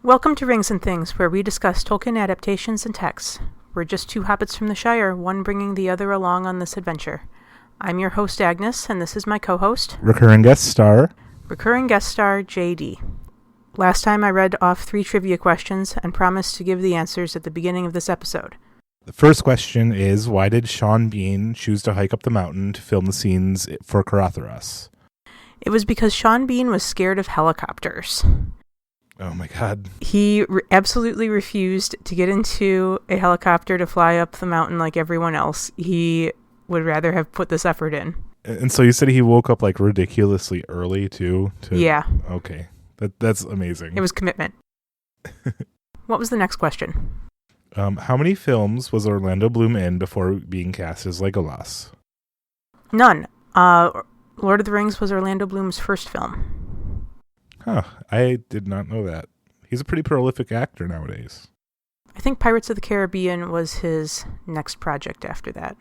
Welcome to Rings and Things, where we discuss Tolkien adaptations and texts. We're just two hobbits from the Shire, one bringing the other along on this adventure. I'm your host, Agnes, and this is my co-host, recurring guest star, JD. Last time I read off 3 trivia questions and promised to give the answers at the beginning of this episode. The first question is, why did Sean Bean choose to hike up the mountain to film the scenes for Caratharos? It was because Sean Bean was scared of helicopters. Oh my god. He absolutely refused to get into a helicopter to fly up the mountain like everyone else. He would rather have put this effort in. And so you said he woke up like ridiculously early too? Yeah. Okay. That's amazing. It was commitment. What was the next question? How many films was Orlando Bloom in before being cast as Legolas? None. Lord of the Rings was Orlando Bloom's first film. Huh. I did not know that. He's a pretty prolific actor nowadays. I think Pirates of the Caribbean was his next project after that.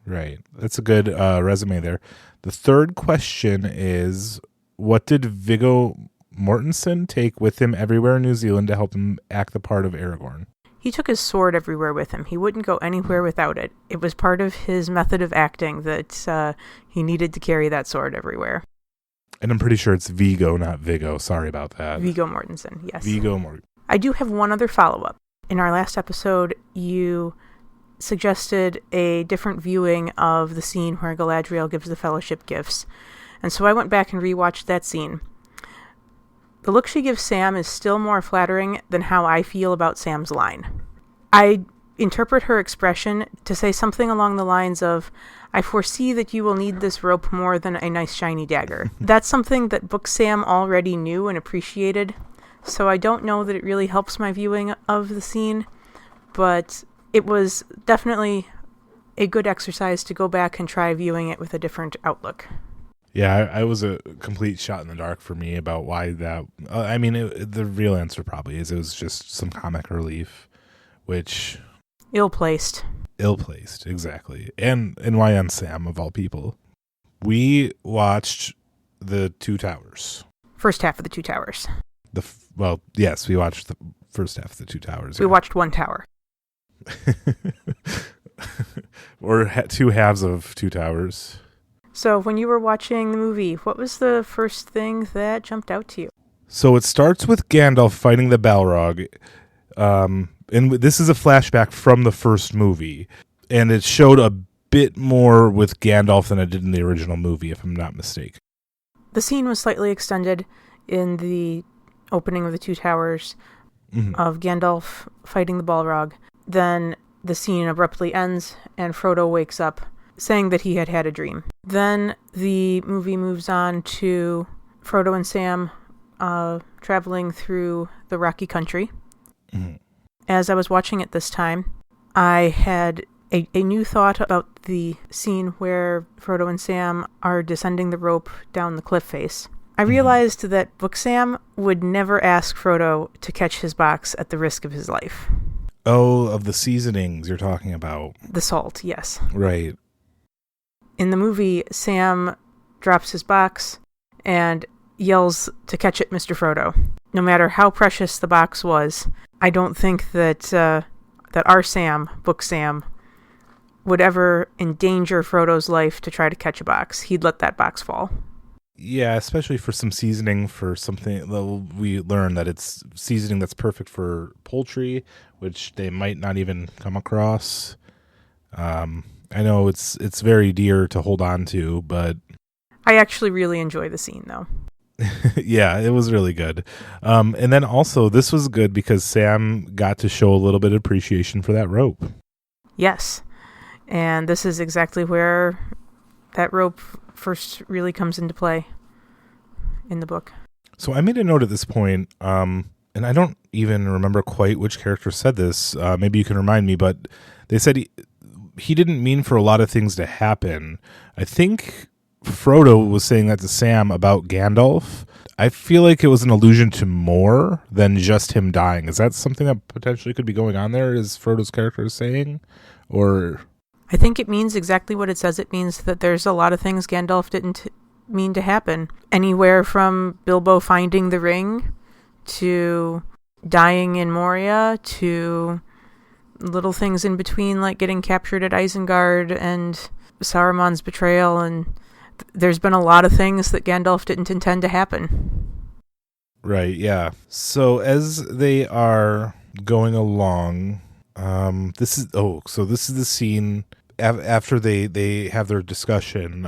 Right. That's a good resume there. The third question is, what did Viggo Mortensen take with him everywhere in New Zealand to help him act the part of Aragorn? He took his sword everywhere with him. He wouldn't go anywhere without it. It was part of his method of acting that he needed to carry that sword everywhere. And I'm pretty sure it's Viggo, not Viggo. Sorry about that. Viggo Mortensen, yes. Viggo Mortensen. I do have one other follow-up. In our last episode, you suggested a different viewing of the scene where Galadriel gives the Fellowship gifts. And so I went back and rewatched that scene. The look she gives Sam is still more flattering than how I feel about Sam's line. I interpret her expression to say something along the lines of, I foresee that you will need this rope more than a nice shiny dagger. That's something that Book Sam already knew and appreciated, so I don't know that it really helps my viewing of the scene, but it was definitely a good exercise to go back and try viewing it with a different outlook. Yeah, I was a complete shot in the dark for me about why that... the real answer probably is it was just some comic relief, which... Ill-placed, exactly. And why on Sam, of all people? We watched The Two Towers. First half of The Two Towers. Yes, we watched the first half of The Two Towers. We watched one tower. Or two halves of Two Towers. So when you were watching the movie, what was the first thing that jumped out to you? So it starts with Gandalf fighting the Balrog. And this is a flashback from the first movie. And it showed a bit more with Gandalf than it did in the original movie, if I'm not mistaken. The scene was slightly extended in the opening of The Two Towers of Gandalf fighting the Balrog. Then the scene abruptly ends and Frodo wakes up saying that he had had a dream. Then the movie moves on to Frodo and Sam traveling through the rocky country. Mm-hmm. As I was watching it this time, I had a new thought about the scene where Frodo and Sam are descending the rope down the cliff face. I realized that Book Sam would never ask Frodo to catch his box at the risk of his life. Oh, of the seasonings you're talking about. The salt, yes. Right. In the movie, Sam drops his box and yells to catch it, Mr. Frodo. No matter how precious the box was, I don't think that our Sam, Book Sam, would ever endanger Frodo's life to try to catch a box. He'd let that box fall. Yeah, especially for some seasoning for something. We learn that it's seasoning that's perfect for poultry, which they might not even come across. I know it's very dear to hold on to, but... I actually really enjoy the scene, though. Yeah, it was really good. And then also, this was good because Sam got to show a little bit of appreciation for that rope. Yes. And this is exactly where that rope first really comes into play in the book. So I made a note at this point, and I don't even remember quite which character said this. Maybe you can remind me, but they said he didn't mean for a lot of things to happen. I think Frodo was saying that to Sam about Gandalf. I feel like it was an allusion to more than just him dying. Is that something that potentially could be going on there, is Frodo's character saying? Or... I think it means exactly what it says it means, that there's a lot of things Gandalf didn't mean to happen. Anywhere from Bilbo finding the ring to dying in Moria to little things in between, like getting captured at Isengard and Saruman's betrayal, and there's been a lot of things that Gandalf didn't intend to happen. Right, yeah. So as they are going along, this is the scene after they have their discussion.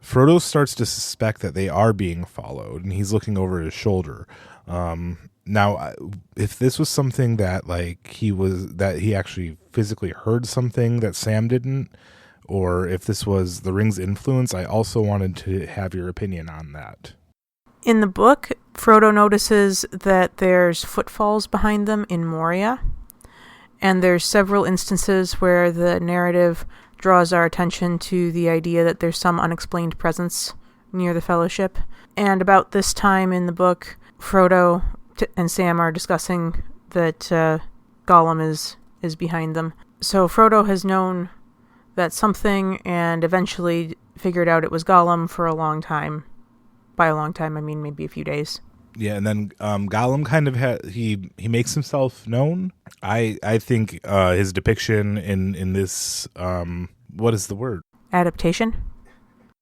Frodo starts to suspect that they are being followed, and he's looking over his shoulder. Now, if this was something that he actually physically heard something that Sam didn't, or if this was the ring's influence, I also wanted to have your opinion on that. In the book, Frodo notices that there's footfalls behind them in Moria, and there's several instances where the narrative draws our attention to the idea that there's some unexplained presence near the Fellowship. And about this time in the book, Frodo and Sam are discussing that Gollum is behind them. So Frodo has known that something, and eventually figured out it was Gollum for a long time. By a long time, I mean maybe a few days. Yeah, and then Gollum kind of he makes himself known. I think his depiction in this what is the word? Adaptation?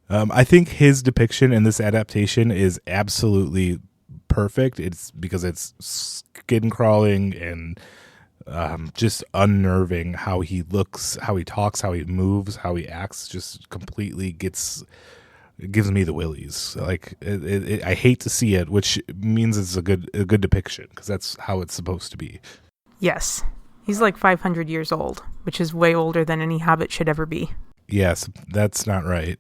I think his depiction in this adaptation is absolutely perfect. It's because it's skin crawling and just unnerving. How he looks, how he talks, how he moves, how he acts, just completely it gives me the willies. Like I hate to see it, which means it's a good depiction, because that's how it's supposed to be. Yes, he's like 500 years old, which is way older than any hobbit should ever be. Yes, that's not right.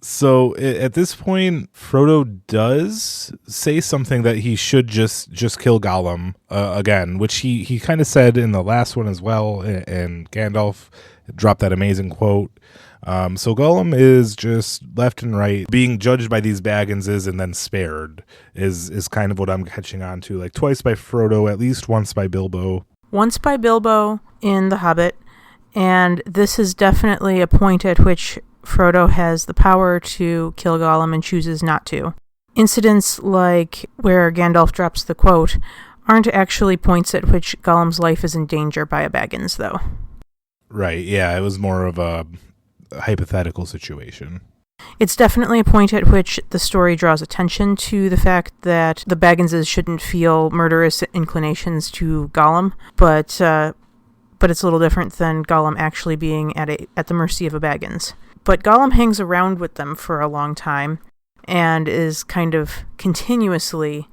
So at this point, Frodo does say something that he should just kill Gollum again, which he kind of said in the last one as well, and Gandalf dropped that amazing quote. So Gollum is just left and right being judged by these Bagginses and then spared is kind of what I'm catching on to. Like twice by Frodo, at least once by Bilbo. Once by Bilbo in The Hobbit, and this is definitely a point at which Frodo has the power to kill Gollum and chooses not to. Incidents like where Gandalf drops the quote aren't actually points at which Gollum's life is in danger by a Baggins, though. Right, yeah, it was more of a hypothetical situation. It's definitely a point at which the story draws attention to the fact that the Bagginses shouldn't feel murderous inclinations to Gollum, but it's a little different than Gollum actually being at the mercy of a Baggins. But Gollum hangs around with them for a long time and is kind of continuously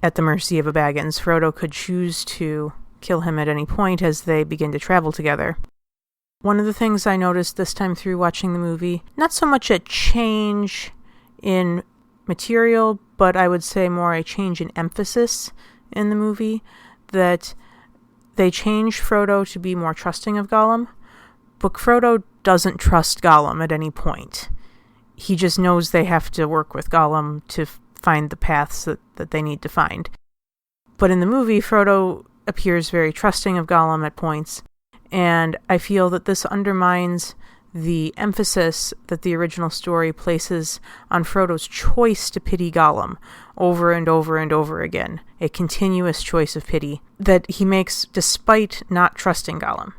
at the mercy of a Baggins. Frodo could choose to kill him at any point as they begin to travel together. One of the things I noticed this time through watching the movie, not so much a change in material, but I would say more a change in emphasis in the movie, that they changed Frodo to be more trusting of Gollum, but Frodo doesn't trust Gollum at any point. He just knows they have to work with Gollum to find the paths that they need to find. But in the movie, Frodo appears very trusting of Gollum at points, and I feel that this undermines the emphasis that the original story places on Frodo's choice to pity Gollum over and over and over again, a continuous choice of pity that he makes despite not trusting Gollum.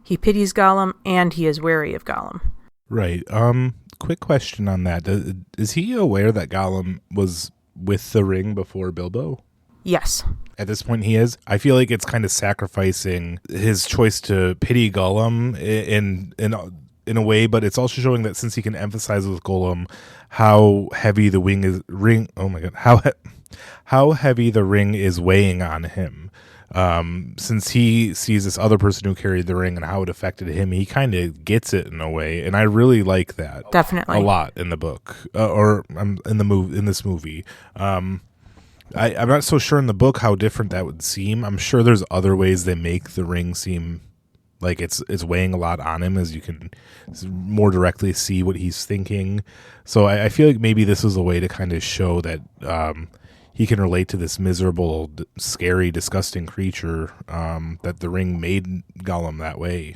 He pities Gollum, and he is wary of Gollum. Right. Quick question on that. Is he aware that Gollum was with the ring before Bilbo? Yes. At this point he is. I feel like it's kind of sacrificing his choice to pity Gollum in a way, but it's also showing that since he can emphasize with Gollum how heavy the ring. Oh my god, how heavy the ring is weighing on him. Since he sees this other person who carried the ring and how it affected him, he kind of gets it in a way, and I really like that. Definitely a lot in the book, or in this movie. I'm not so sure in the book how different that would seem. I'm sure there's other ways they make the ring seem like it's weighing a lot on him, as you can more directly see what he's thinking. So I feel like maybe this is a way to kind of show that he can relate to this miserable, scary, disgusting creature, that the ring made Gollum that way.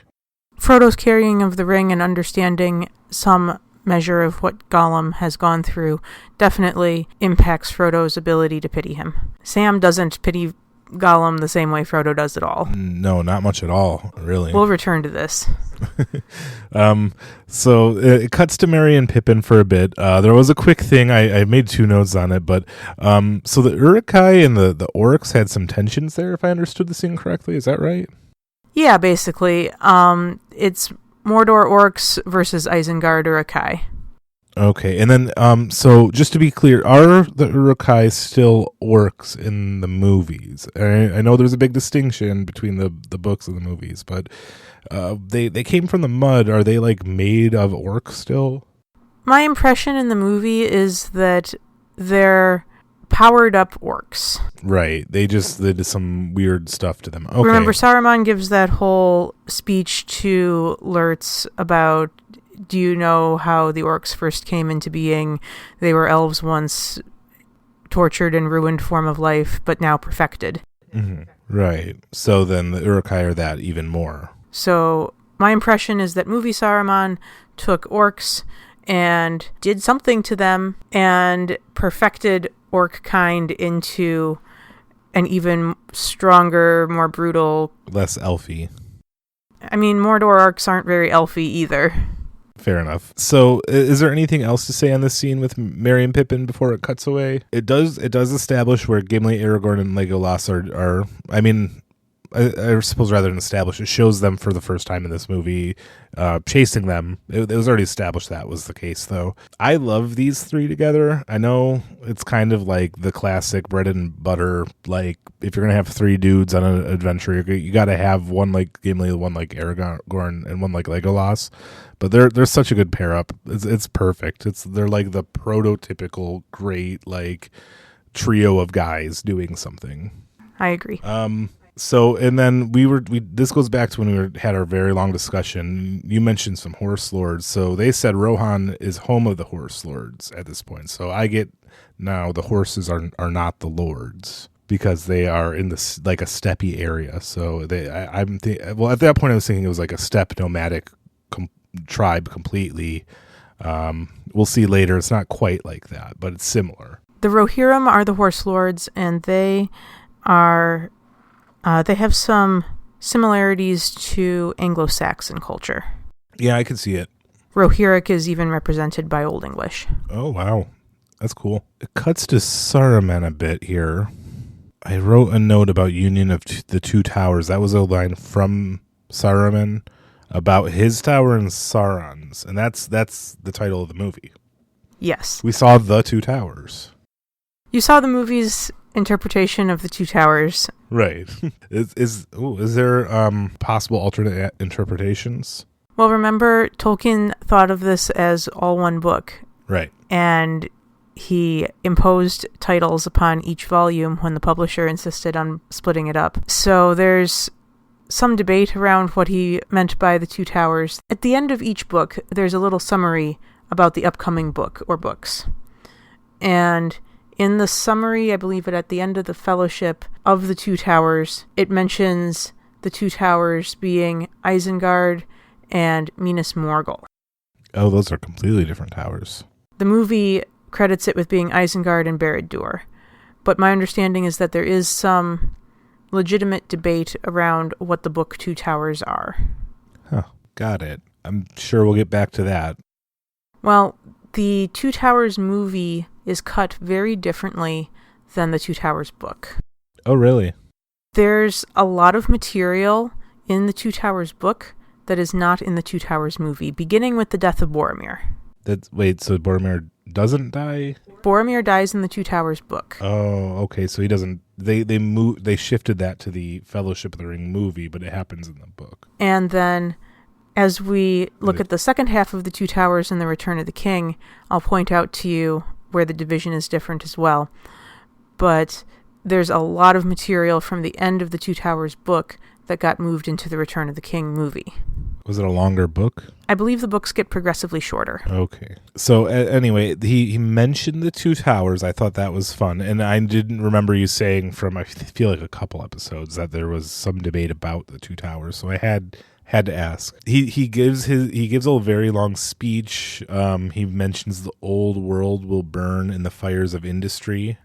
Frodo's carrying of the ring and understanding some measure of what Gollum has gone through definitely impacts Frodo's ability to pity him. Sam doesn't pity Gollum the same way Frodo does it all. No, not much at all, really. We'll return to this. So it cuts to Merry and Pippin for a bit. There was a quick thing. I made 2 notes on it, but so the Uruk-hai and the orcs had some tensions there, if I understood the scene correctly. Is that right? Yeah, basically. It's Mordor orcs versus Isengard Uruk-hai. Okay, and then so just to be clear, are the Uruk-hai still orcs in the movies? I know there's a big distinction between the books and the movies, but they came from the mud. Are they like made of orcs still? My impression in the movie is that they're powered up orcs. Right. They did some weird stuff to them. Okay. Remember, Saruman gives that whole speech to Lurtz about, do you know how the orcs first came into being? They were elves once, tortured and ruined form of life, but now perfected. Mm-hmm. Right. So then the Uruk-hai are that even more. So my impression is that movie Saruman took orcs and did something to them and perfected orc kind into an even stronger, more brutal... Less elfy. I mean, Mordor orcs aren't very elfy either. Fair enough. So is there anything else to say on this scene with Merry and Pippin before it cuts away? It does establish where Gimli, Aragorn, and Legolas are I mean... I suppose rather than establish, it shows them for the first time in this movie, chasing them. It was already established that was the case, though. I love these 3 together. I know it's kind of like the classic bread and butter, like if you're going to have 3 dudes on an adventure, you got to have one like Gimli, one like Aragorn, and one like Legolas. But they're such a good pair up. It's perfect. They're like the prototypical great like trio of guys doing something. I agree. So, and then this goes back to when we had our very long discussion. You mentioned some horse lords. So they said Rohan is home of the horse lords at this point. So I get now the horses are not the lords because they are in this like a steppy area. So at that point I was thinking it was like a steppe nomadic tribe completely. We'll see later. It's not quite like that, but it's similar. The Rohirrim are the horse lords, and they are... they have some similarities to Anglo-Saxon culture. Yeah, I can see it. Rohirric is even represented by Old English. Oh, wow. That's cool. It cuts to Saruman a bit here. I wrote a note about Union of the Two Towers. That was a line from Saruman about his tower and Sauron's. And that's the title of the movie. Yes. We saw the Two Towers. You saw the movie's interpretation of the Two Towers. Right. Is there possible alternate interpretations? Well, remember, Tolkien thought of this as all one book. Right. And he imposed titles upon each volume when the publisher insisted on splitting it up. So there's some debate around what he meant by the Two Towers. At the end of each book, there's a little summary about the upcoming book or books. And in the summary, I believe it at the end of the Fellowship of the Two Towers, it mentions the Two Towers being Isengard and Minas Morgul. Oh, those are completely different towers. The movie credits it with being Isengard and Barad-dûr. But my understanding is that there is some legitimate debate around what the book Two Towers are. Huh, got it. I'm sure we'll get back to that. Well, the Two Towers movie is cut very differently than the Two Towers book. Oh, really? There's a lot of material in the Two Towers book that is not in the Two Towers movie, beginning with the death of Boromir. Wait, so Boromir doesn't die? Boromir dies in the Two Towers book. Oh, okay, so he doesn't... They shifted that to the Fellowship of the Ring movie, but it happens in the book. And then, as we look at the second half of the Two Towers and the Return of the King, I'll point out to you where the division is different as well. But there's a lot of material from the end of the Two Towers book that got moved into the Return of the King movie. Was it a longer book? I believe the books get progressively shorter. Okay. So anyway, he mentioned the Two Towers. I thought that was fun. And I didn't remember you saying from, I feel like a couple episodes, that there was some debate about the Two Towers. So I had to ask. He gives a very long speech. He mentions the old world will burn in the fires of industry,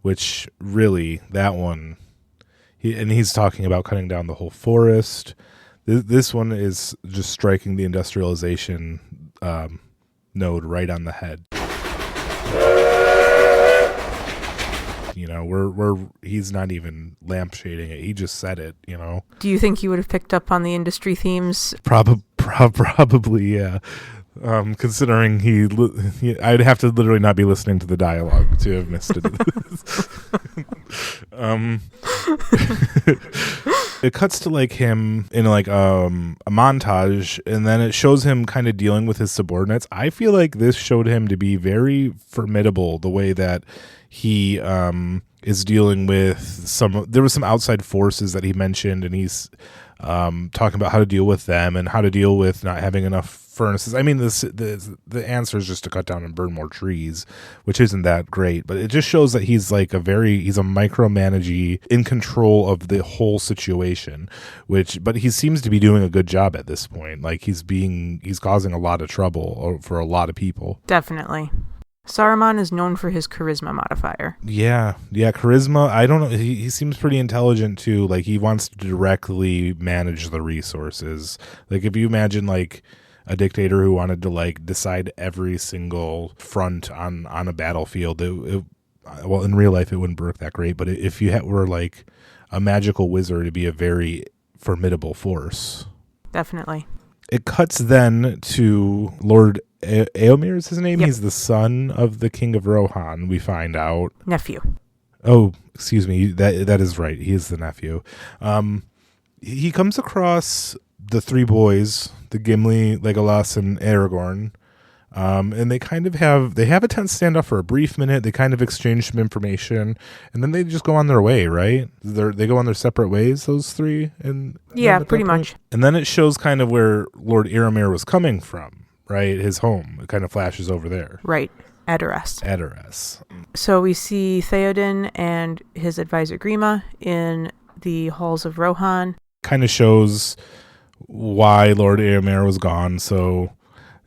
which really, that one, He's talking about cutting down the whole forest. This one is just striking the industrialization node right on the head. You know, he's not even lampshading it. He just said it, you know. Do you think you would have picked up on the industry themes? Probably, yeah. Considering I'd have to literally not be listening to the dialogue to have missed it. It cuts to like him in like a montage, and then it shows him kind of dealing with his subordinates. I feel like this showed him to be very formidable, the way that he is dealing with there was some outside forces that he mentioned, and he's talking about how to deal with them and how to deal with not having enough furnaces. I mean, the answer is just to cut down and burn more trees, which isn't that great, but it just shows that he's like he's a micromanagey, in control of the whole situation, but he seems to be doing a good job at this point. Like he's causing a lot of trouble for a lot of people. Definitely. Saruman is known for his charisma modifier. Yeah, charisma. I don't know. He seems pretty intelligent too. Like he wants to directly manage the resources. Like if you imagine like a dictator who wanted to like decide every single front on a battlefield, well, in real life it wouldn't work that great. But if you were like a magical wizard, it'd be a very formidable force. Definitely. It cuts then to Lord Eomer is his name. Yep. He's the son of the King of Rohan, we find out. Nephew. Oh, excuse me. That is right. He is the nephew. He comes across the three boys, the Gimli, Legolas, and Aragorn. And they kind of have a tense standoff for a brief minute. They kind of exchange some information, and then they just go on their way, right? They go on their separate ways, those three. Yeah, pretty much. And then it shows kind of where Lord Eomer was coming from, right? His home. It kind of flashes over there. Right. Edoras. So we see Theoden and his advisor Grima in the halls of Rohan. Kind of shows why Lord Eomer was gone, so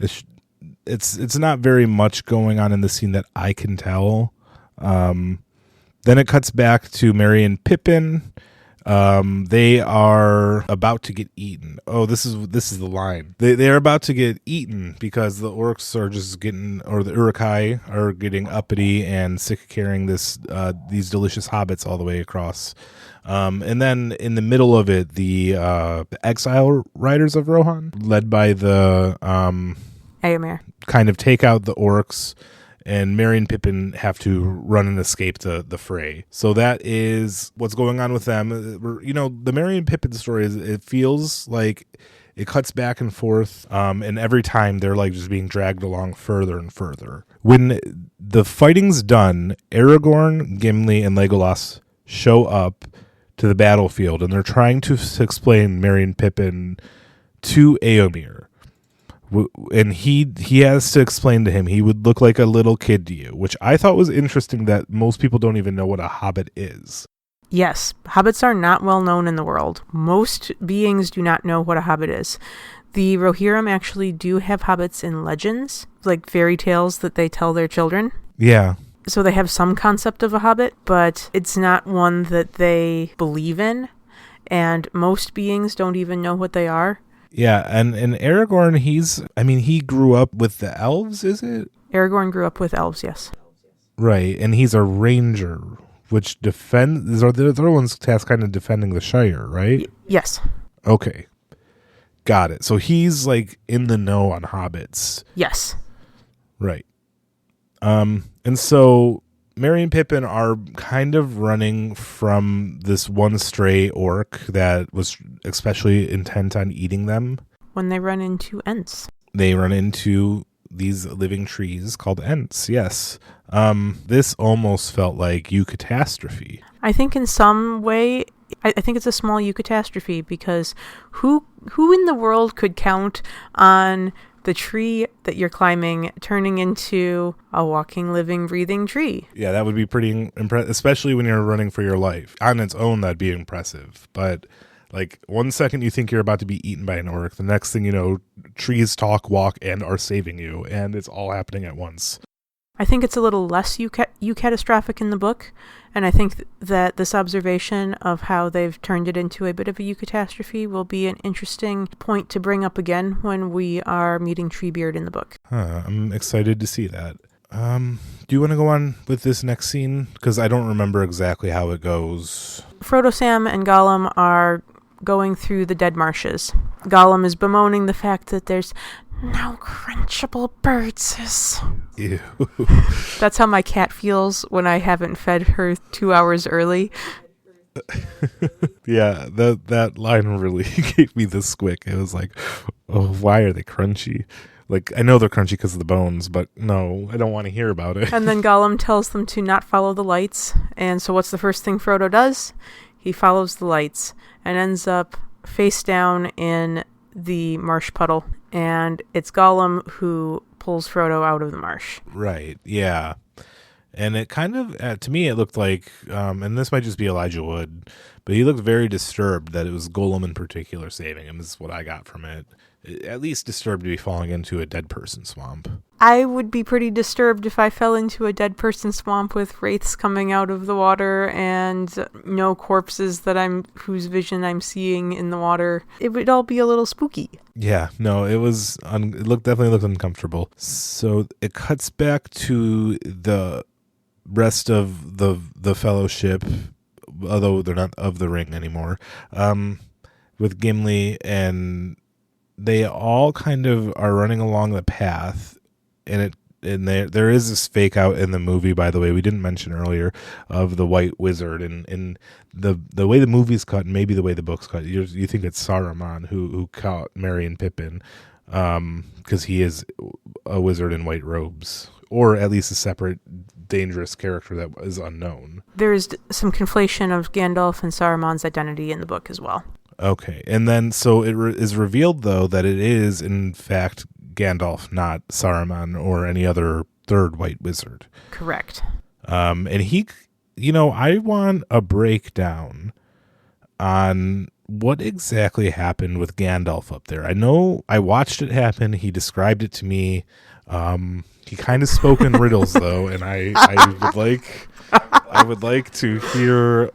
it's not very much going on in the scene that I can tell. Then it cuts back to Merry and Pippin. They are about to get eaten. Oh, this is the line. They are about to get eaten because the orcs are just or the Uruk-hai are getting uppity and sick of carrying these delicious hobbits all the way across. And then in the middle of it, the exile riders of Rohan, led by the Eomer, kind of take out the orcs, and Merry and Pippin have to run and escape the fray. So that is what's going on with them. You know, the Merry and Pippin story it feels like it cuts back and forth, and every time they're like just being dragged along further and further. When the fighting's done, Aragorn, Gimli, and Legolas show up to the battlefield, and they're trying to explain Merry and Pippin to Eomer. And he has to explain to him he would look like a little kid to you, which I thought was interesting that most people don't even know what a hobbit is. Yes, hobbits are not well known in the world. Most beings do not know what a hobbit is. The Rohirrim actually do have hobbits in legends, like fairy tales that they tell their children. Yeah. So they have some concept of a hobbit, but it's not one that they believe in, and most beings don't even know what they are. Yeah, and Aragorn, he grew up with the elves, is it? Aragorn grew up with elves, yes. Right, and he's a ranger, which defends... Are the other ones tasked kind of defending the Shire, right? Yes. Okay. Got it. So he's, like, in the know on hobbits. Yes. Right. And so Merry and Pippin are kind of running from this one stray orc that was especially intent on eating them. When they run into Ents. They run into these living trees called Ents, yes. This almost felt like eucatastrophe. I think in some way, I think it's a small eucatastrophe because who in the world could count on the tree that you're climbing turning into a walking, living, breathing tree? Yeah, that would be pretty impressive, especially when you're running for your life. On its own, that'd be impressive. But like 1 second you think you're about to be eaten by an orc, the next thing you know, trees talk, walk, and are saving you, and it's all happening at once. I think it's a little less eucatastrophic in the book, and I think that this observation of how they've turned it into a bit of a eucatastrophe will be an interesting point to bring up again when we are meeting Treebeard in the book. I'm excited to see that. Do you want to go on with this next scene? Because I don't remember exactly how it goes. Frodo, Sam, and Gollum are going through the dead marshes. Gollum is bemoaning the fact that there's no crunchable birds. Ew. That's how my cat feels when I haven't fed her 2 hours early. Yeah, that line really gave me the squick. It was like, oh, why are they crunchy? Like, I know they're crunchy because of the bones, but no, I don't want to hear about it. And then Gollum tells them to not follow the lights. And so what's the first thing Frodo does? He follows the lights and ends up face down in the marsh puddle. And it's Gollum who pulls Frodo out of the marsh. Right, yeah. And it kind of, to me, it looked like, and this might just be Elijah Wood, but he looked very disturbed that it was Gollum in particular saving him, is what I got from it. At least disturbed to be falling into a dead person swamp. I would be pretty disturbed if I fell into a dead person swamp with wraiths coming out of the water and no corpses whose vision I'm seeing in the water. It would all be a little spooky. Yeah, no, it was, definitely looked uncomfortable. So it cuts back to the rest of the fellowship, although they're not of the ring anymore, with Gimli, and they all kind of are running along the path, and there is this fake out in the movie, by the way, we didn't mention earlier, of the white wizard, and the way the movie's cut, and maybe the way the book's cut, you think it's Saruman who caught Merry and Pippin, because he is a wizard in white robes, or at least a separate dangerous character that is unknown. There is some conflation of Gandalf and Saruman's identity in the book as well. Okay, and then so it is revealed, though, that it is, in fact, Gandalf, not Saruman or any other third white wizard. Correct. And he, I want a breakdown on what exactly happened with Gandalf up there. I know I watched it happen. He described it to me. He kind of spoke in riddles, though, and I would like to hear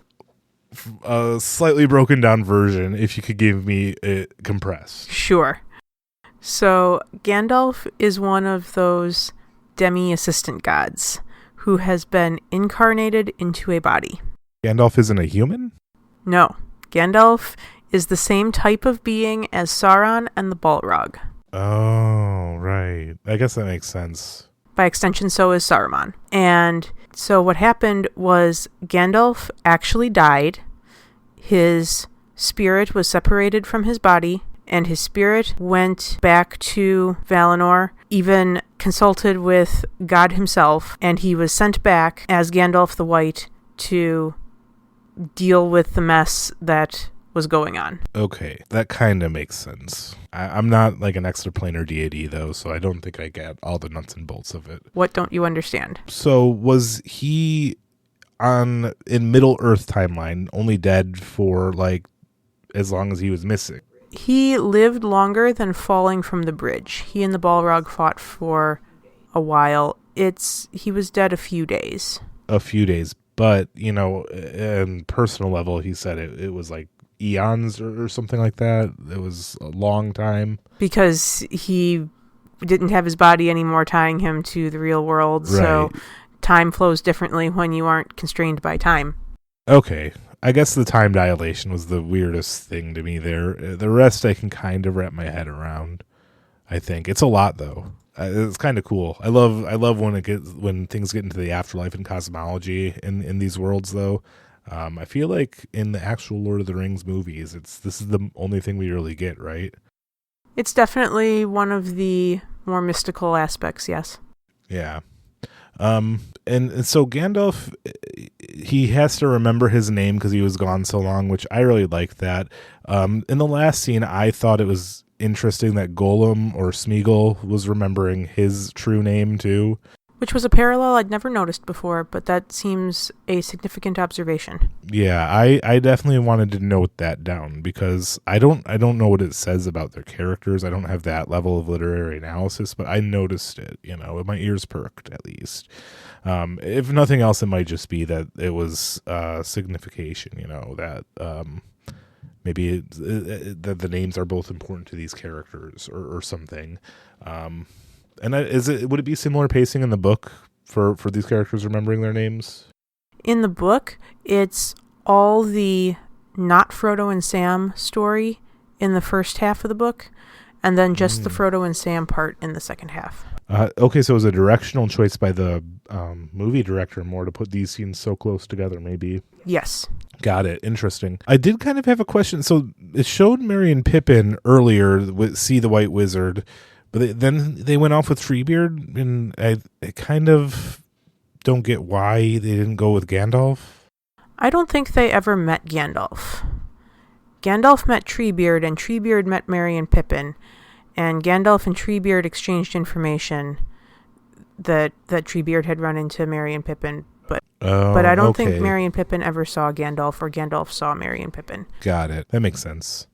a slightly broken down version, if you could give me it compressed. Sure. So Gandalf is one of those demi-assistant gods who has been incarnated into a body. Gandalf isn't a human? No. Gandalf is the same type of being as Sauron and the Balrog. Oh, right. I guess that makes sense. By extension, so is Saruman. And so what happened was Gandalf actually died. His spirit was separated from his body, and his spirit went back to Valinor, even consulted with God himself, and he was sent back as Gandalf the White to deal with the mess that was going on. Okay, that kind of makes sense. I'm not like an extraplanar deity, though, so I don't think I get all the nuts and bolts of it. What don't you understand? So was he in Middle Earth timeline only dead for like as long as he was missing? He lived longer than falling from the bridge. He and the Balrog fought for a while. He was dead a few days. A few days, but in personal level, he said it was like eons or something like that. It was a long time. Because he didn't have his body anymore tying him to the real world, right. So time flows differently when you aren't constrained by time. Okay. I guess the time dilation was the weirdest thing to me there. The rest I can kind of wrap my head around, I think. It's a lot, though. It's kind of cool. I love when things get into the afterlife and cosmology in these worlds, though. I feel like in the actual Lord of the Rings movies, this is the only thing we really get, right? It's definitely one of the more mystical aspects, yes. Yeah. And so Gandalf, he has to remember his name because he was gone so long, which I really liked that. In the last scene, I thought it was interesting that Gollum or Smeagol was remembering his true name too. which was a parallel I'd never noticed before, but that seems a significant observation. Yeah, I definitely wanted to note that down because I don't know what it says about their characters. I don't have that level of literary analysis, but I noticed it, my ears perked at least. If nothing else, it might just be that it was signification, that maybe that the names are both important to these characters or something. And would it be similar pacing in the book for these characters remembering their names? In the book, it's all the not Frodo and Sam story in the first half of the book, and then just the Frodo and Sam part in the second half. Okay, so it was a directional choice by the movie director more to put these scenes so close together, maybe. Yes. Got it. Interesting. I did kind of have a question. So it showed Merry and Pippin earlier see the White Wizard, but then they went off with Treebeard, and I kind of don't get why they didn't go with Gandalf. I don't think they ever met Gandalf. Gandalf met Treebeard, and Treebeard met Merry and Pippin, and Gandalf and Treebeard exchanged information that Treebeard had run into Merry and Pippin, but I don't think Merry and Pippin ever saw Gandalf, or Gandalf saw Merry and Pippin. Got it. That makes sense.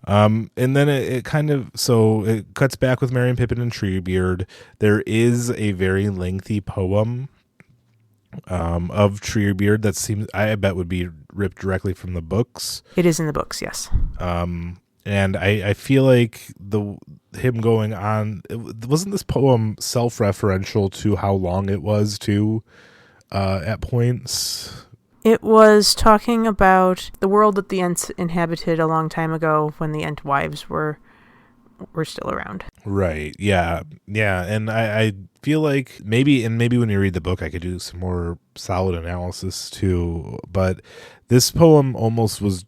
And then it kind of, so it cuts back with Merry and Pippin and Treebeard. There is a very lengthy poem of Treebeard that seems, I bet, would be ripped directly from the books. It is in the books, yes. And I feel like him going on, wasn't this poem self-referential to how long it was too, at points? It was talking about the world that the Ents inhabited a long time ago when the Ent wives were still around. Right. Yeah. Yeah. And I feel like maybe when you read the book, I could do some more solid analysis too. But this poem almost was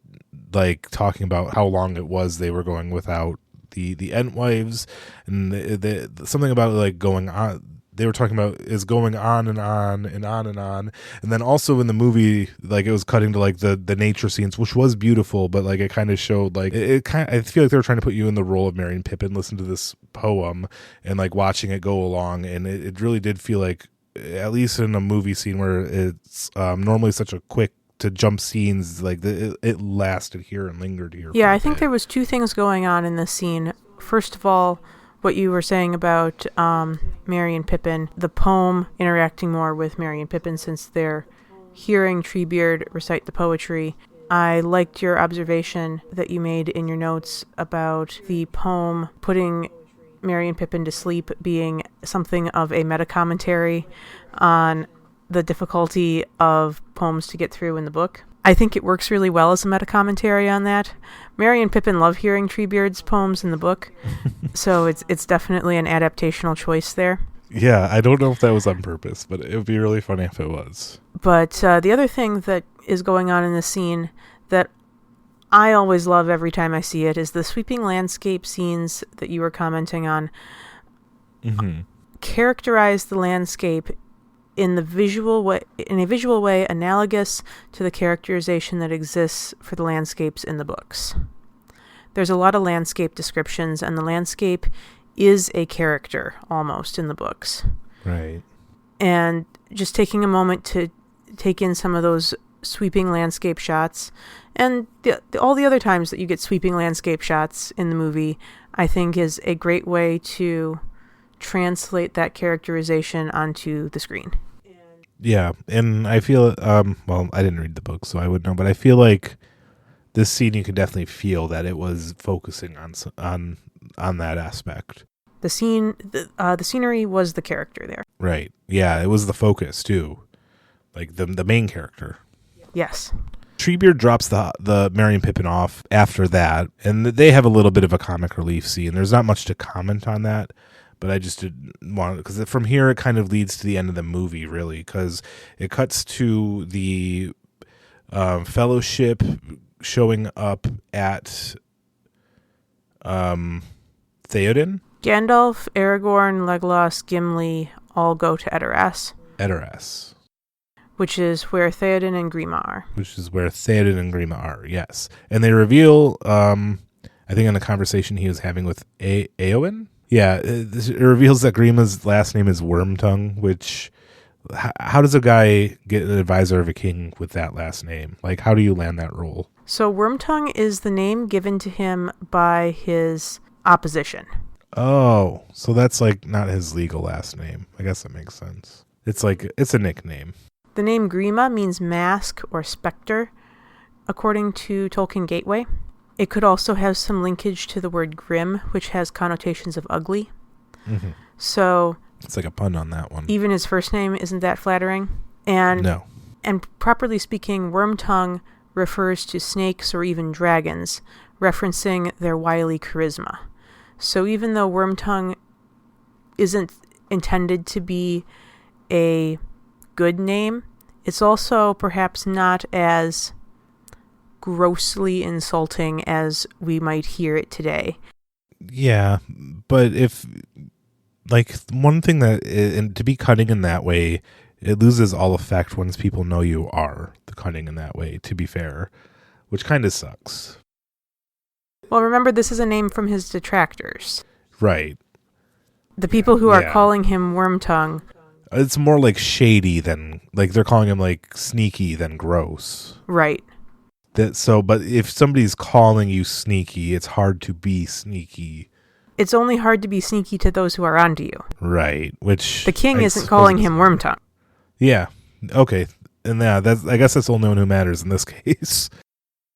like talking about how long it was they were going without the Ent wives, and something about like going on. They were talking about is going on and on and on and on. And then also in the movie, like it was cutting to like the nature scenes, which was beautiful, but like it kind of showed like I feel like they were trying to put you in the role of Merry and Pippin, listen to this poem and like watching it go along. And it really did feel like, at least in a movie scene where it's normally such a quick to jump scenes, like it lasted here and lingered here. Yeah, I think there was two things going on in this scene. First of all, what you were saying about Merry and Pippin, the poem interacting more with Merry and Pippin since they're hearing Treebeard recite the poetry. I liked your observation that you made in your notes about the poem putting Merry and Pippin to sleep being something of a meta-commentary on the difficulty of poems to get through in the book. I think it works really well as a meta-commentary on that. Merry and Pippin love hearing Treebeard's poems in the book, so it's definitely an adaptational choice there. Yeah, I don't know if that was on purpose, but it would be really funny if it was. But the other thing that is going on in this scene that I always love every time I see it is the sweeping landscape scenes that you were commenting on. Mm-hmm. Characterize the landscape in a visual way analogous to the characterization that exists for the landscapes in the books. There's a lot of landscape descriptions, and the landscape is a character almost in the books. Right. And just taking a moment to take in some of those sweeping landscape shots, and all the other times that you get sweeping landscape shots in the movie, I think is a great way to translate that characterization onto the screen. Yeah, and I feel, well, I didn't read the book, so I wouldn't know, but I feel like this scene, you could definitely feel that it was focusing on that aspect. The scene, the scenery was the character there. Right. Yeah, it was the focus too, like the main character. Yes. Treebeard drops the Merry and Pippin off after that, and they have a little bit of a comic relief scene. There's not much to comment on that, but I just didn't want to, because from here it kind of leads to the end of the movie, really, because it cuts to the Fellowship showing up at Theoden. Gandalf, Aragorn, Legolas, Gimli all go to Edoras. Edoras. Which is where Theoden and Grima are. Yes. And they reveal, I think in the conversation he was having with Eowyn, Yeah, it reveals that Grima's last name is Wormtongue, which, how does a guy get an advisor of a king with that last name? Like, how do you land that role? So Wormtongue is the name given to him by his opposition. Oh, so that's like not his legal last name. I guess that makes sense. It's like, it's a nickname. The name Grima means mask or specter, according to Tolkien Gateway. It could also have some linkage to the word grim, which has connotations of ugly. Mm-hmm. So it's like a pun on that one. Even his first name isn't that flattering. And no. And properly speaking, Wormtongue refers to snakes or even dragons, referencing their wily charisma. So even though Wormtongue isn't intended to be a good name, it's also perhaps not as grossly insulting as we might hear it today. Yeah, but if, like, one thing that, and to be cunning in that way, it loses all effect once people know you are the cunning in that way, to be fair, which kind of sucks. Well, remember, this is a name from his detractors. Right. The people who are calling him Wormtongue. It's more like shady than, like, they're calling him, like, sneaky than gross. Right. But if somebody's calling you sneaky, it's hard to be sneaky. It's only hard to be sneaky to those who are onto you. Right, which... The king isn't calling him Wormtongue. Yeah, okay. And I guess that's the only one who matters in this case.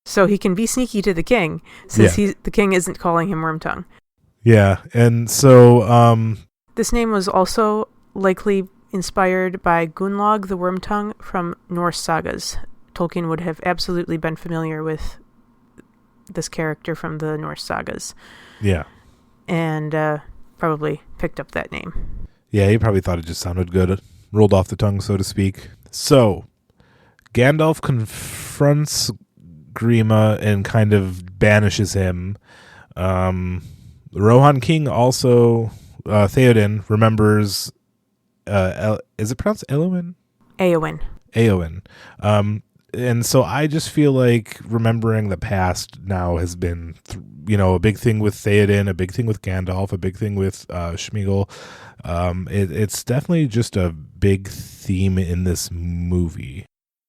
So he can be sneaky to the king, since the king isn't calling him Wormtongue. Yeah, and so... This name was also likely inspired by Gunnlaug the Wormtongue from Norse sagas. Tolkien would have absolutely been familiar with this character from the Norse sagas. Yeah. And probably picked up that name. Yeah, he probably thought it just sounded good. Rolled off the tongue, so to speak. So, Gandalf confronts Grima and kind of banishes him. Rohan King also, Theoden, remembers, is it pronounced Eowyn? Eowyn. And so I just feel like remembering the past now has been, a big thing with Theoden, a big thing with Gandalf, a big thing with Sméagol. It's definitely just a big theme in this movie.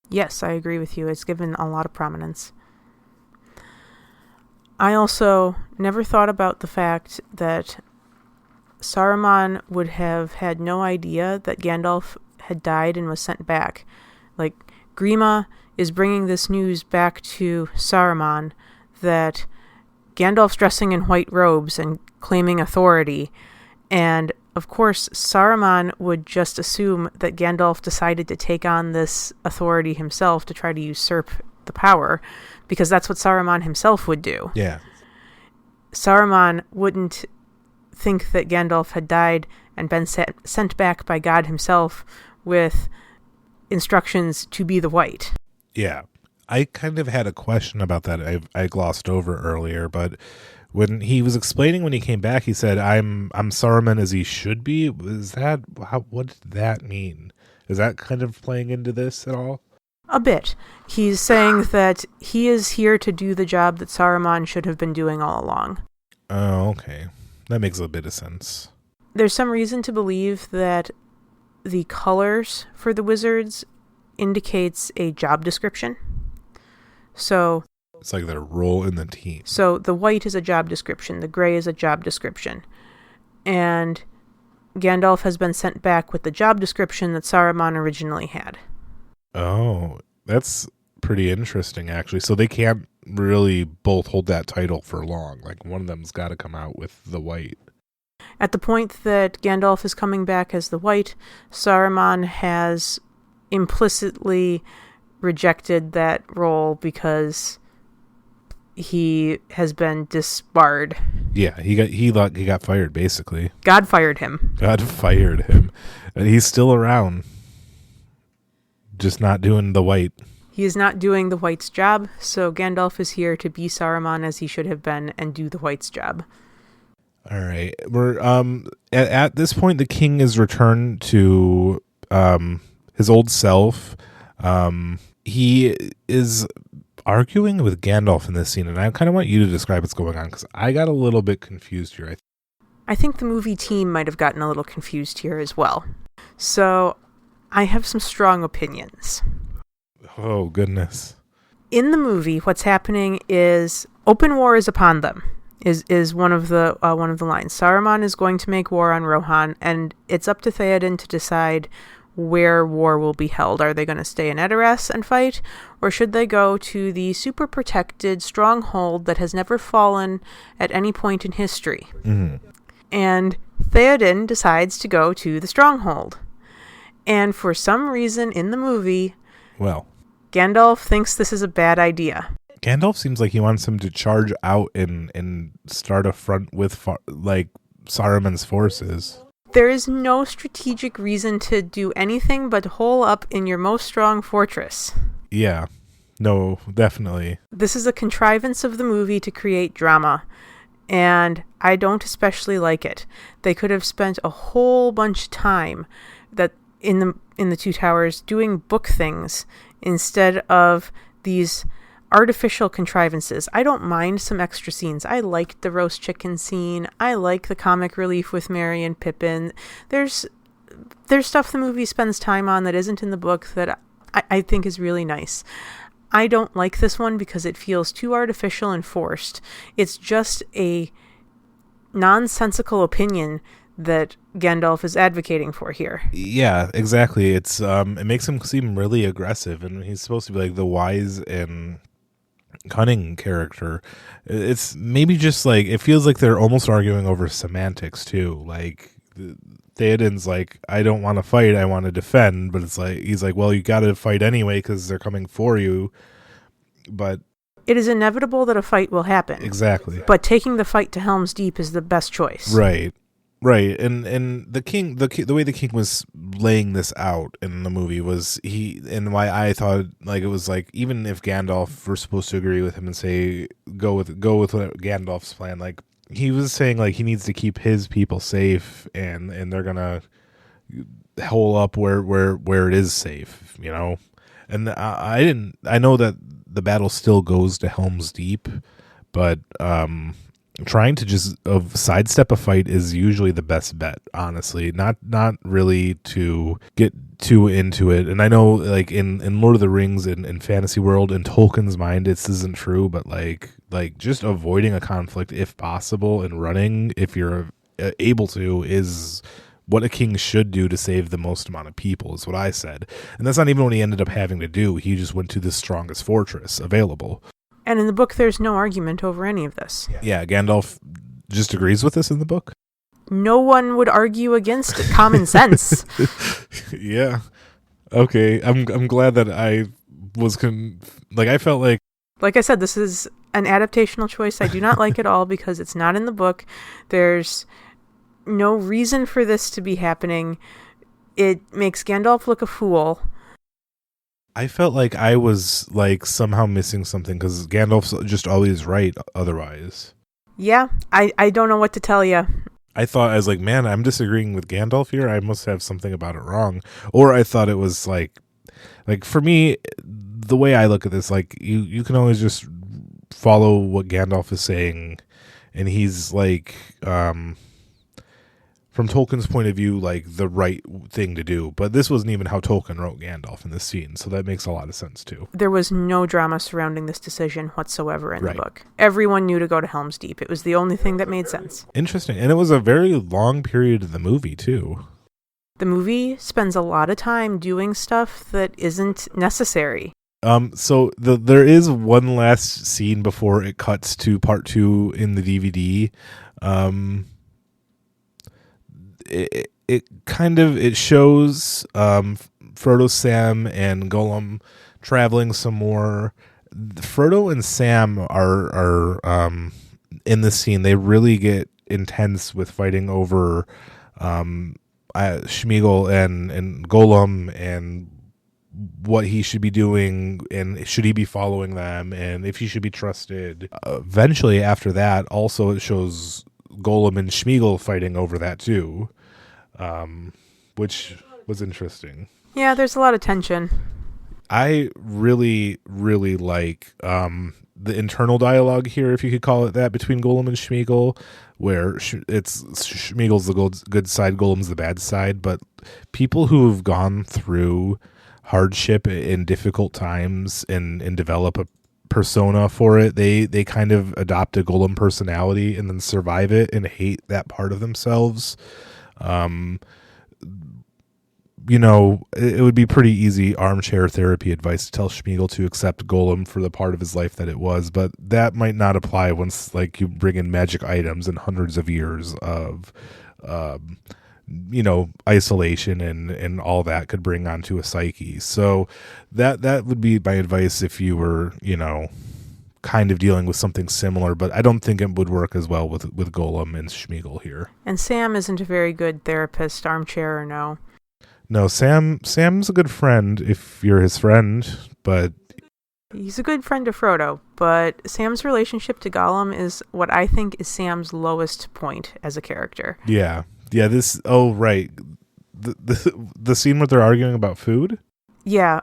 Yes, I agree with you. It's given a lot of prominence. I also never thought about the fact that Saruman would have had no idea that Gandalf had died and was sent back. Like, Grima is bringing this news back to Saruman that Gandalf's dressing in white robes and claiming authority. And, of course, Saruman would just assume that Gandalf decided to take on this authority himself to try to usurp the power, because that's what Saruman himself would do. Yeah. Saruman wouldn't think that Gandalf had died and been sent back by God himself with instructions to be the White. Yeah. I kind of had a question about that I glossed over earlier, but when he was explaining when he came back, he said, I'm Saruman as he should be. What did that mean? Is that kind of playing into this at all? A bit. He's saying that he is here to do the job that Saruman should have been doing all along. Oh, okay. That makes a bit of sense. There's some reason to believe that the colors for the wizards indicates a job description. So it's like their role in the team. So the white is a job description, the gray is a job description. And Gandalf has been sent back with the job description that Saruman originally had. Oh, that's pretty interesting, actually. So they can't really both hold that title for long. Like, one of them's got to come out with the white. At the point that Gandalf is coming back as the white, Saruman has implicitly rejected that role because he has been disbarred. Yeah, he got fired, basically. God fired him. And he's still around. Just not doing the white. He is not doing the white's job, so Gandalf is here to be Saruman as he should have been and do the white's job. All right. We're at this point the king is returned to his old self. He is arguing with Gandalf in this scene, and I kind of want you to describe what's going on because I got a little bit confused here. I think the movie team might have gotten a little confused here as well. So I have some strong opinions. Oh, goodness. In the movie, what's happening is open war is upon them. Is one of the lines. Saruman is going to make war on Rohan, and it's up to Theoden to decide where war will be held. Are they going to stay in Edoras and fight, or should they go to the super protected stronghold that has never fallen at any point in history? Mm-hmm. And Theoden decides to go to the stronghold. And for some reason in the movie, Gandalf thinks this is a bad idea. Gandalf seems like he wants him to charge out and start a front with Saruman's forces. There is no strategic reason to do anything but hole up in your most strong fortress. Yeah, no, definitely. This is a contrivance of the movie to create drama, and I don't especially like it. They could have spent a whole bunch of time that in the Two Towers doing book things instead of these artificial contrivances. I don't mind some extra scenes. I liked the roast chicken scene. I like the comic relief with Merry and Pippin. There's stuff the movie spends time on that isn't in the book that I think is really nice. I don't like this one because it feels too artificial and forced. It's just a nonsensical opinion that Gandalf is advocating for here. Yeah, exactly. It's it makes him seem really aggressive, and he's supposed to be like the wise and cunning character. It's maybe just like it feels like they're almost arguing over semantics too. Like Theoden's like, I don't want to fight, I want to defend, but it's like he's like, well, you got to fight anyway because they're coming for you. But it is inevitable that a fight will happen. Exactly. But taking the fight to Helm's Deep is the best choice. Right. And the king, the way the king was laying this out in the movie was and why I thought like it was like even if Gandalf were supposed to agree with him and say go with Gandalf's plan, like he was saying like he needs to keep his people safe and they're gonna hole up where it is safe, you know. And I know that the battle still goes to Helm's Deep, but trying to just sidestep a fight is usually the best bet, honestly. Not really to get too into it. And I know like in Lord of the Rings and in fantasy world, in Tolkien's mind, this isn't true, but like just avoiding a conflict if possible and running if you're able to is what a king should do to save the most amount of people, is what I said. And that's not even what he ended up having to do. He just went to the strongest fortress available. And in the book, there's no argument over any of this. Yeah, Gandalf just agrees with this in the book? No one would argue against common sense. Yeah. Okay, I'm glad that I was... I felt like... Like I said, this is an adaptational choice I do not like at all because it's not in the book. There's no reason for this to be happening. It makes Gandalf look a fool. I felt like I was like somehow missing something because Gandalf's just always right otherwise. Yeah, I don't know what to tell you. I thought, I was like, man, I'm disagreeing with Gandalf here. I must have something about it wrong. Or I thought it was like for me, the way I look at this, like you can always just follow what Gandalf is saying. And he's like, from Tolkien's point of view, like the right thing to do. But this wasn't even how Tolkien wrote Gandalf in this scene. So that makes a lot of sense too. There was no drama surrounding this decision whatsoever in the book. Everyone knew to go to Helm's Deep. It was the only thing that made sense. Interesting. And it was a very long period of the movie too. The movie spends a lot of time doing stuff that isn't necessary. So there is one last scene before it cuts to part 2 in the DVD. It shows Frodo, Sam, and Gollum traveling some more. Frodo and Sam are in this scene. They really get intense with fighting over Sméagol and Gollum and what he should be doing and should he be following them and if he should be trusted. Eventually, after that, also it shows Gollum and Sméagol fighting over that too, which was interesting. Yeah, there's a lot of tension. I really, really like the internal dialogue here, if you could call it that, between Golem and Schmeagol, where it's Schmeagol's the good side, Golem's the bad side. But people who have gone through hardship in difficult times and develop a persona for it, they kind of adopt a Golem personality and then survive it and hate that part of themselves. It would be pretty easy armchair therapy advice to tell Schmeagol to accept Golem for the part of his life that it was, but that might not apply once like you bring in magic items and hundreds of years of isolation and all that could bring onto a psyche. So that would be my advice if you were, kind of dealing with something similar, but I don't think it would work as well with Golem and Schmeagol here. And Sam isn't a very good therapist, armchair or no. No, Sam's a good friend if you're his friend, but he's a good friend to Frodo, but Sam's relationship to Gollum is what I think is Sam's lowest point as a character. Yeah, right. The scene where they're arguing about food? Yeah,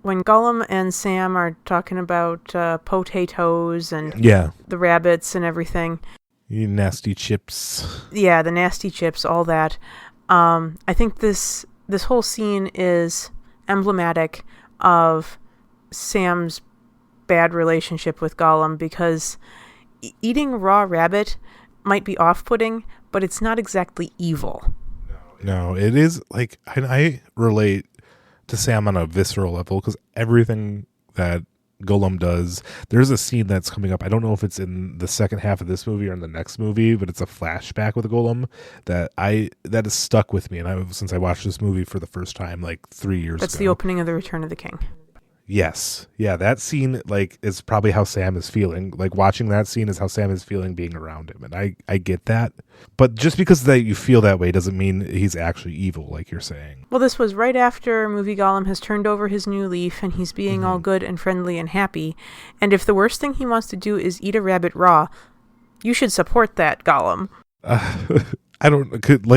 when Gollum and Sam are talking about potatoes and the rabbits and everything. You nasty chips. Yeah, the nasty chips, all that. I think this whole scene is emblematic of Sam's bad relationship with Gollum, because eating raw rabbit might be off-putting, but it's not exactly evil. No, it is like, I relate to Sam on a visceral level because everything that Golem does. There's a scene that's coming up. I don't know if it's in the second half of this movie or in the next movie, but it's a flashback with Golem that has stuck with me, and since I watched this movie for the first time like 3 years ago. That's the opening of The Return of the King. Yes. Yeah, that scene is probably how Sam is feeling. Like, watching that scene is how Sam is feeling being around him. And I get that. But just because that you feel that way doesn't mean he's actually evil, like you're saying. Well, this was right after movie Gollum has turned over his new leaf and he's being all good and friendly and happy. And if the worst thing he wants to do is eat a rabbit raw, you should support that, Gollum.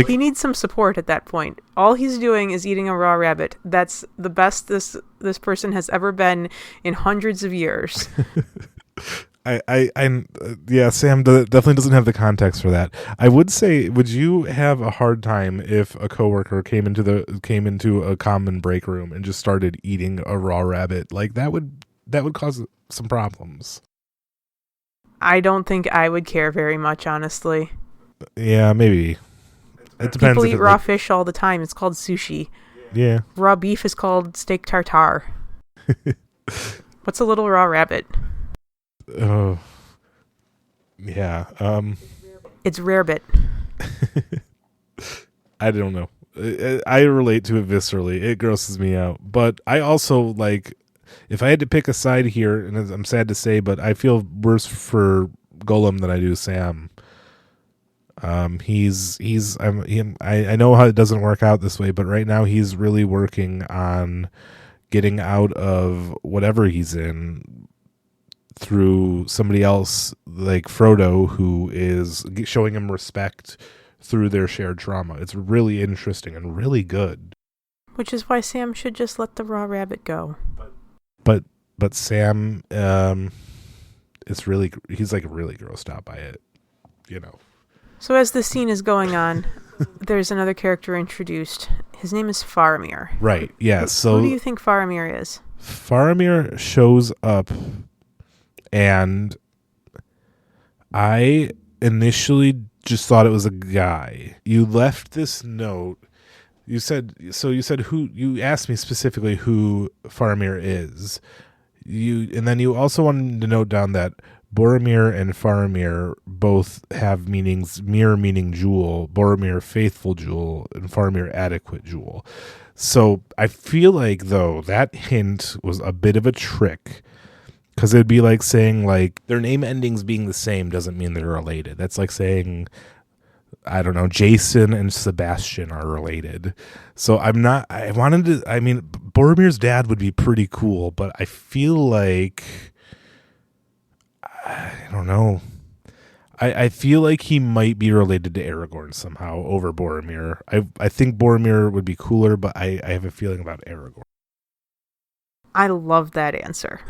He needs some support at that point. All he's doing is eating a raw rabbit. That's the best this person has ever been in hundreds of years. Sam definitely doesn't have the context for that. I would say, would you have a hard time if a coworker came into a common break room and just started eating a raw rabbit? Like, that would cause some problems. I don't think I would care very much, honestly. Yeah, maybe. It depends. People eat raw fish all the time. It's called sushi. Yeah. Raw beef is called steak tartare. What's a little raw rabbit? Oh. Yeah. It's rarebit. I don't know. I relate to it viscerally. It grosses me out. But I also, if I had to pick a side here, and I'm sad to say, but I feel worse for Golem than I do Sam. I know how it doesn't work out this way, but right now he's really working on getting out of whatever he's in through somebody else like Frodo, who is showing him respect through their shared trauma. It's really interesting and really good. Which is why Sam should just let the raw rabbit go. But Sam, he's really grossed out by it, So as the scene is going on, there's another character introduced. His name is Faramir. Right, yeah. So who do you think Faramir is? Faramir shows up, and I initially just thought it was a guy. You left this note. You said who, you asked me specifically who Faramir is. And then you also wanted to note down that Boromir and Faramir both have meanings. Mir meaning jewel, Boromir faithful jewel, and Faramir adequate jewel. So I feel like, though, that hint was a bit of a trick, because it would be like saying their name endings being the same doesn't mean they're related. That's like saying, I don't know, Jason and Sebastian are related. So Boromir's dad would be pretty cool, but I feel like, I don't know. I feel like he might be related to Aragorn somehow over Boromir. I think Boromir would be cooler, but I have a feeling about Aragorn. I love that answer.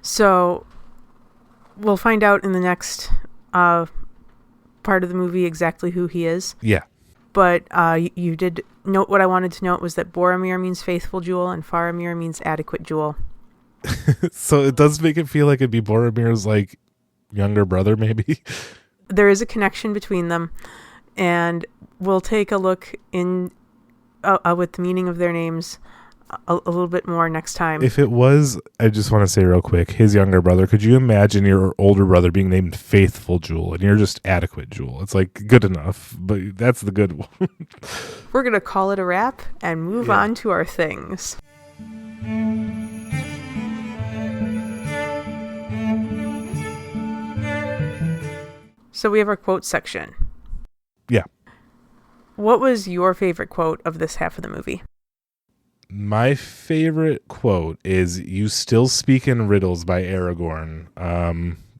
So we'll find out in the next part of the movie exactly who he is. Yeah. But you did note what I wanted to note was that Boromir means faithful jewel and Faramir means adequate jewel. So it does make it feel like it'd be Boromir's like younger brother, maybe. There is a connection between them, and we'll take a look in with the meaning of their names a little bit more next time. If it was, I just want to say real quick, his younger brother, could you imagine your older brother being named Faithful Jewel and you're just Adequate Jewel? It's like good enough, but that's the good one. We're going to call it a wrap and move on to our things. So we have our quote section. Yeah. What was your favorite quote of this half of the movie? My favorite quote is "You still speak in riddles" by Aragorn,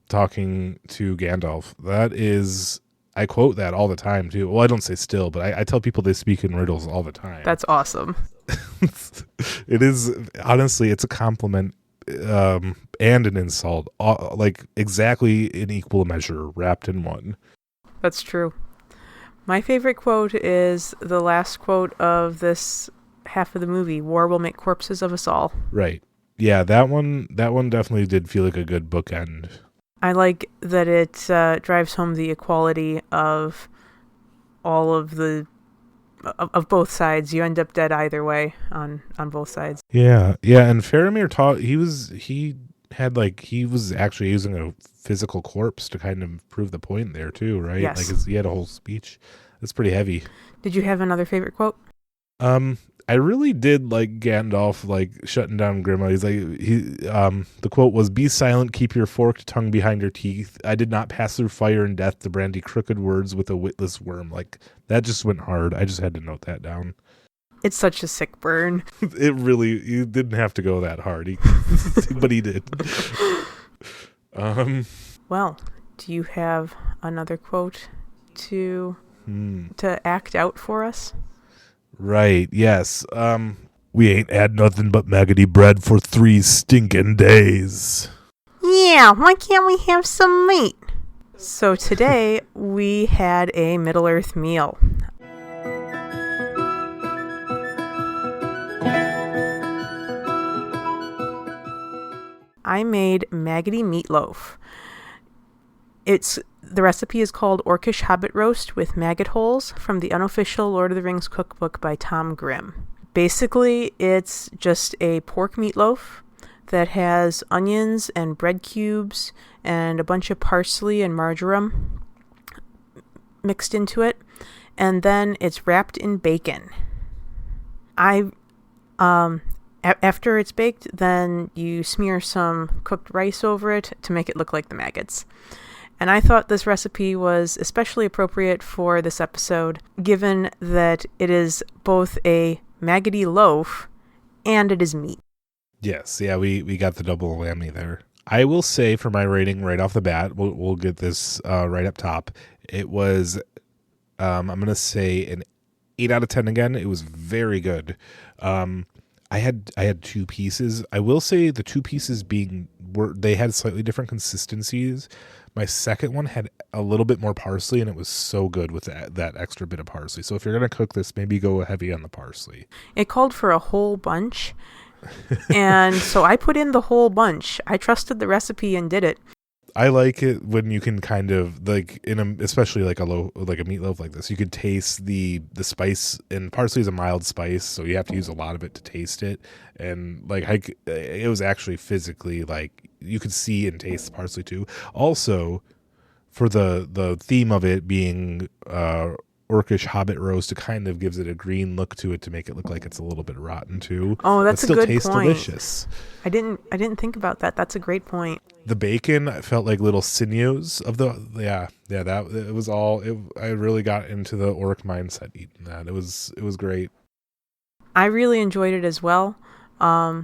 talking to Gandalf. That is, I quote that all the time too. Well, I don't say still, but I tell people they speak in riddles all the time. That's awesome. It is, honestly, it's a compliment and an insult, like exactly in equal measure, wrapped in one. That's true. My favorite quote is the last quote of this half of the movie: "War will make corpses of us all." Right. Yeah, that one definitely did feel like a good bookend. I like that it drives home the equality of all of the of both sides. You end up dead either way on both sides. Yeah, and Faramir he was actually using a physical corpse to kind of prove the point there too, right? Yes. Like he had a whole speech. That's pretty heavy. Did you have another favorite quote? I really did like Gandalf like shutting down Grimmauld. He's like the quote was, "Be silent, keep your forked tongue behind your teeth. I did not pass through fire and death to brandy crooked words with a witless worm." Like that just went hard. I just had to note that down. It's such a sick burn. It really, you didn't have to go that hard, but he did. Well, do you have another quote to act out for us? Right, yes. We ain't had nothing but maggoty bread for 3 stinking days. Yeah, why can't we have some meat? So today we had a Middle-earth meal. I made maggoty meatloaf. The recipe is called Orcish Hobbit Roast with Maggot Holes from the unofficial Lord of the Rings cookbook by Tom Grimm. Basically, it's just a pork meatloaf that has onions and bread cubes and a bunch of parsley and marjoram mixed into it, and then it's wrapped in bacon. After it's baked, then you smear some cooked rice over it to make it look like the maggots. And I thought this recipe was especially appropriate for this episode, given that it is both a maggoty loaf and it is meat. Yes, yeah, we got the double whammy there. I will say for my rating right off the bat, we'll get this right up top. It was, I'm going to say an 8 out of 10 again. It was very good. I had 2 pieces. I will say the 2 pieces they had slightly different consistencies. My second one had a little bit more parsley, and it was so good with that extra bit of parsley. So if you're going to cook this, maybe go heavy on the parsley. It called for a whole bunch, and so I put in the whole bunch. I trusted the recipe and did it. I like it when you can kind of like especially like a meatloaf like this, you could taste the spice, and parsley is a mild spice, so you have to use a lot of it to taste it. And like it was actually physically like you could see and taste the parsley too. Also, for the theme of it being Orcish Hobbit roast, it kind of gives it a green look to it to make it look like it's a little bit rotten too. Oh, that's a good point. Still tastes delicious. I didn't think about that. That's a great point. The bacon felt like little sinews of that it was all. I really got into the orc mindset eating that. It was great. I really enjoyed it as well. I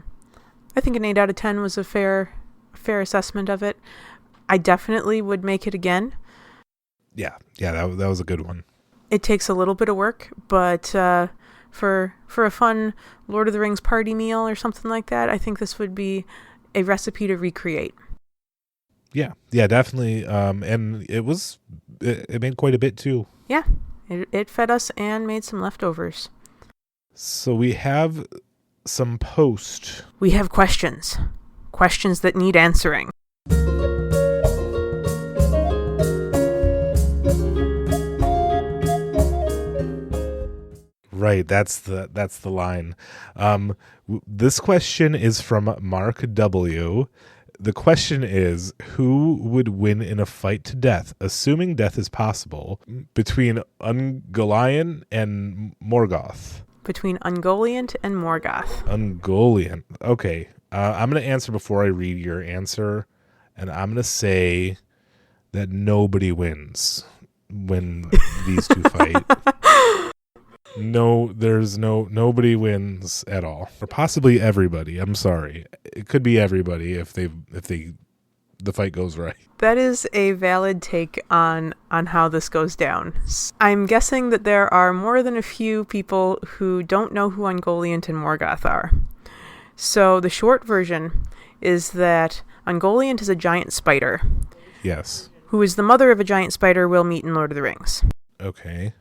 think an 8 out of 10 was a fair assessment of it. I definitely would make it again. Yeah, that was a good one. It takes a little bit of work, but for a fun Lord of the Rings party meal or something like that, I think this would be a recipe to recreate. Yeah, definitely. And it made quite a bit too. Yeah, it fed us and made some leftovers. So we have some post. We have questions that need answering. Right, that's the line. This question is from Mark W. The question is, who would win in a fight to death, assuming death is possible, between Ungoliant and Morgoth? Between Ungoliant and Morgoth. Ungoliant. Okay. I'm going to answer before I read your answer, and I'm going to say that nobody wins when these two fight. No, nobody wins at all, or possibly everybody. I'm sorry, it could be everybody if the fight goes right. That is a valid take on how this goes down. I'm guessing that there are more than a few people who don't know who Ungoliant and Morgoth are. So the short version is that Ungoliant is a giant spider. Yes. Who is the mother of a giant spider we'll meet in Lord of the Rings. Okay.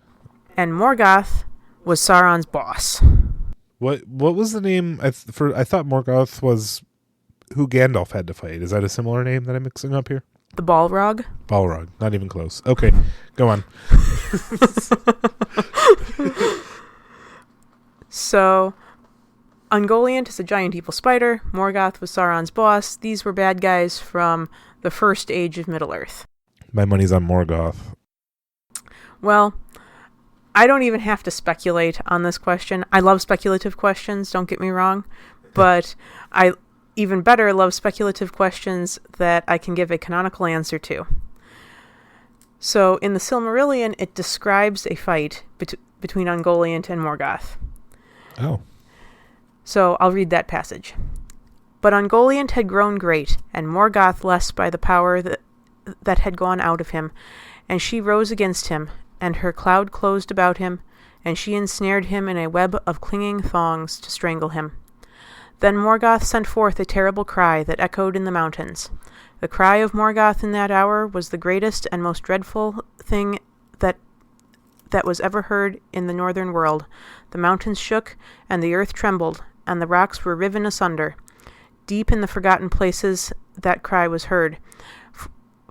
And Morgoth was Sauron's boss. What was the name? I thought Morgoth was who Gandalf had to fight. Is that a similar name that I'm mixing up here? The Balrog? Balrog. Not even close. Okay, go on. So, Ungoliant is a giant evil spider. Morgoth was Sauron's boss. These were bad guys from the first age of Middle-earth. My money's on Morgoth. Well, I don't even have to speculate on this question. I love speculative questions, don't get me wrong. But I even better love speculative questions that I can give a canonical answer to. So, in the Silmarillion, it describes a fight between Ungoliant and Morgoth. Oh. So, I'll read that passage. But Ungoliant had grown great, and Morgoth less by the power that had gone out of him, and she rose against him, and her cloud closed about him, and she ensnared him in a web of clinging thongs to strangle him. Then Morgoth sent forth a terrible cry that echoed in the mountains. The cry of Morgoth in that hour was the greatest and most dreadful thing that was ever heard in the northern world. The mountains shook, and the earth trembled, and the rocks were riven asunder. Deep in the forgotten places that cry was heard.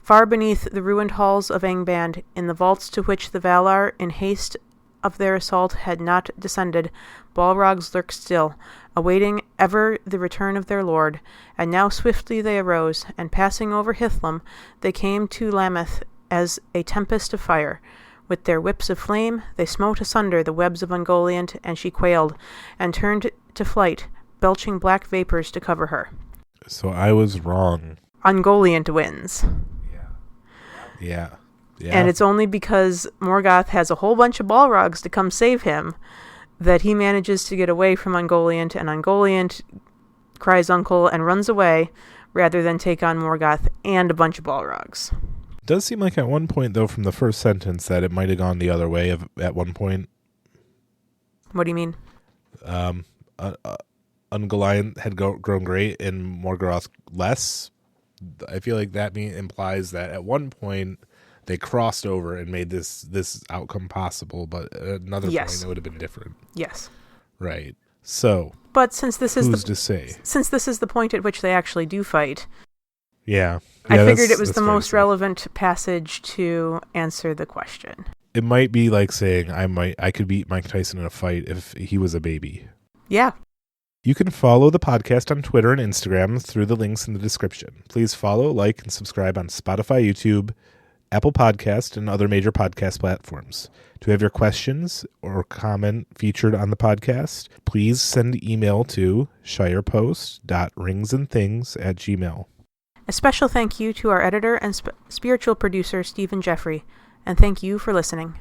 Far beneath the ruined halls of Angband, in the vaults to which the Valar, in haste of their assault, had not descended, Balrogs lurked still, awaiting ever the return of their lord. And now swiftly they arose, and passing over Hithlum, they came to Lambeth as a tempest of fire. With their whips of flame, they smote asunder the webs of Ungoliant, and she quailed, and turned to flight, belching black vapors to cover her. So I was wrong. Ungoliant wins. Yeah. And it's only because Morgoth has a whole bunch of Balrogs to come save him that he manages to get away from Ungoliant, and Ungoliant cries uncle and runs away rather than take on Morgoth and a bunch of Balrogs. It does seem like at one point, though, from the first sentence, that it might have gone the other way at one point. What do you mean? Ungoliant had grown great and Morgoth less. I feel like that implies that at one point they crossed over and made this outcome possible, but at another point it would have been different. Yes. Right. So, but since this is since this is the point at which they actually do fight. Yeah. I figured it was the most relevant passage to answer the question. It might be like saying I could beat Mike Tyson in a fight if he was a baby. Yeah. You can follow the podcast on Twitter and Instagram through the links in the description. Please follow, like, and subscribe on Spotify, YouTube, Apple Podcast, and other major podcast platforms. To have your questions or comment featured on the podcast, please send email to shirepost.ringsandthings@gmail.com. A special thank you to our editor and spiritual producer, Stephen Jeffrey, and thank you for listening.